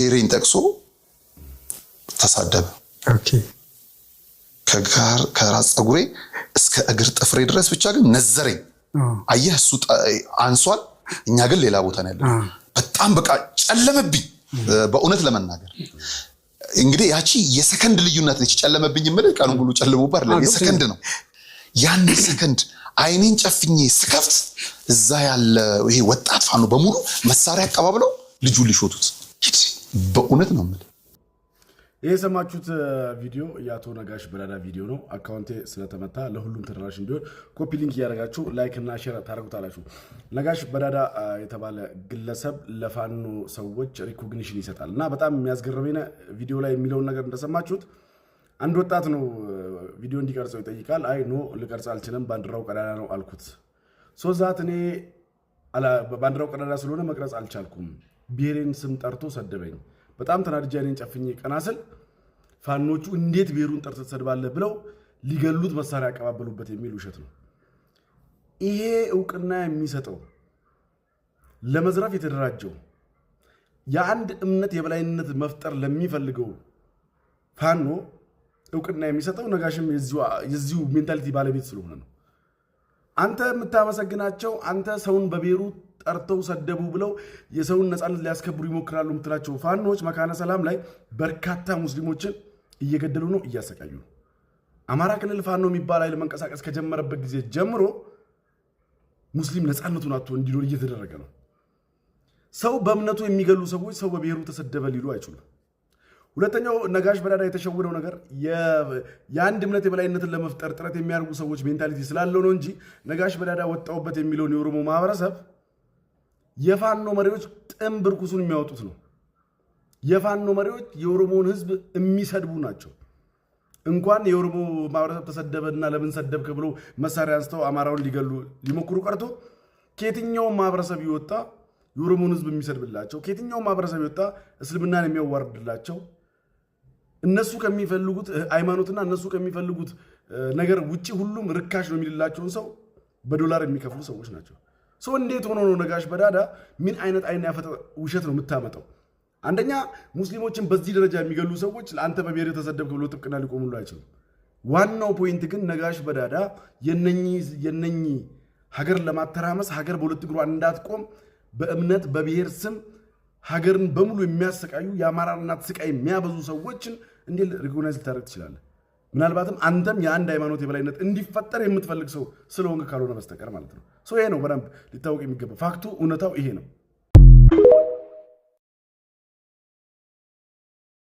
ብሔሬን ጠቅሶ ተሳደበ። ከራስ ፀጉሬ እስከ እግር ጥፍሬ ድረስ ብቻ ግን ነዘረኝ። አየህ እሱ አንሷል፣ እኛ ግን ሌላ ቦታ ነው ያለው። በጣም በቃ ጨለመብኝ በእውነት ለመናገር። እንግዲህ ያቺ የሰከንድ ልዩነት ነች። ጨለመብኝ ማለት ቀኑን ሁሉ ጨልሞባር የሰከንድ ነው። ያን ሰከንድ አይኔን ጨፍኜ ስከፍት እዛ ያለ ይሄ ወጣት ፋኖ በሙሉ መሳሪያ አቀባብለው ልጁን ሊሾቱት በእውነት ነው ማለት። ይሄ ሰማችሁት ቪዲዮ የአቶ ነጋሽ በዳዳ ቪዲዮ ነው። አካውንቴ ስለተመታ ለሁሉም ተደራሽ እንዲሆን ኮፒ ሊንክ ያደረጋችሁ ላይክ እና ሼር ታደርጉታላችሁ። ነጋሽ በዳዳ የተባለ ግለሰብ ለፋኖ ሰዎች ሪኮግኒሽን ይሰጣል እና በጣም የሚያስገርመኝ ቪዲዮ ላይ የሚለውን ነገር እንደሰማችሁት አንድ ወጣት ነው ቪዲዮ እንዲቀርጸው ይጠይቃል። አይ ኖ ልቀርጽ አልችልም ባንዲራው ቀዳዳ ነው አልኩት። ሶዛት እኔ ባንዲራው ቀዳዳ ስለሆነ መቅረጽ አልቻልኩም። ብሔሬን ስም ጠርቶ ሰደበኝ። በጣም ተናድጄ እኔን ጨፍኜ ቀናስል ፋኖቹ እንዴት ብሔሩን ጠርተህ ትሰድባለህ ብለው ሊገሉት መሳሪያ ያቀባበሉበት የሚል ውሸት ነው። ይሄ እውቅና የሚሰጠው ለመዝረፍ የተደራጀው የአንድ እምነት የበላይነት መፍጠር ለሚፈልገው ፋኖ እውቅና የሚሰጠው ነጋሽም የዚሁ ሜንታሊቲ ባለቤት ስለሆነ ነው። አንተ የምታመሰግናቸው አንተ ሰውን በብሔሩ ጠርተው ሰደቡ ብለው የሰውን ነፃነት ሊያስከብሩ ይሞክራሉ የምትላቸው ፋኖች መካነ ሰላም ላይ በርካታ ሙስሊሞችን እየገደሉ ነው፣ እያሰቃዩ ነው። አማራ ክልል ፋኖ የሚባል ኃይል መንቀሳቀስ ከጀመረበት ጊዜ ጀምሮ ሙስሊም ነፃነቱን አጥቶ እንዲኖር እየተደረገ ነው። ሰው በእምነቱ የሚገሉ ሰዎች ሰው በብሔሩ ተሰደበ ሊሉ አይችሉም። ሁለተኛው ነጋሽ በዳዳ የተሸወደው ነገር የአንድ እምነት የበላይነትን ለመፍጠር ጥረት የሚያደርጉ ሰዎች ሜንታሊቲ ስላለው ነው እንጂ ነጋሽ በዳዳ ወጣውበት የሚለውን የኦሮሞ ማህበረሰብ የፋኖ መሪዎች ጥምብር ኩሱን የሚያወጡት ነው። የፋኖ መሪዎች የኦሮሞን ህዝብ የሚሰድቡ ናቸው። እንኳን የኦሮሞ ማህበረሰብ ተሰደበና ለምን ሰደብክ ብሎ መሳሪያ አንስተው አማራውን ሊገሉ ሊሞክሩ ቀርቶ ከየትኛው ማህበረሰብ ይወጣ የኦሮሞን ህዝብ የሚሰድብላቸው፣ ከየትኛው ማህበረሰብ ይወጣ እስልምናን የሚያዋርድላቸው፣ እነሱ ከሚፈልጉት ሃይማኖትና እነሱ ከሚፈልጉት ነገር ውጪ ሁሉም ርካሽ ነው የሚልላቸውን ሰው በዶላር የሚከፍሉ ሰዎች ናቸው። ሰው እንዴት ሆኖ ነው ነጋሽ በዳዳ ምን አይነት አይን ያፈጠ ውሸት ነው የምታመጣው? አንደኛ ሙስሊሞችን በዚህ ደረጃ የሚገሉ ሰዎች ለአንተ በብሔር ተሰደብክ ብሎ ጥብቅና ሊቆሙሉ አይችሉም። ዋናው ፖይንት ግን ነጋሽ በዳዳ የነኚህ ሀገር ለማተራመስ ሀገር በሁለት እግሯ እንዳትቆም በእምነት በብሔር ስም ሀገርን በሙሉ የሚያሰቃዩ የአማራ እናት ስቃይ የሚያበዙ ሰዎችን እንዴት ሪኮግናይዝ ልታደርግ ትችላለህ? ምናልባትም አንተም የአንድ ሃይማኖት የበላይነት እንዲፈጠር የምትፈልግ ሰው ስለሆንክ ካልሆነ በስተቀር ማለት ነው። ይሄ ነው በደንብ ሊታወቅ የሚገባ ፋክቱ፣ እውነታው ይሄ ነው።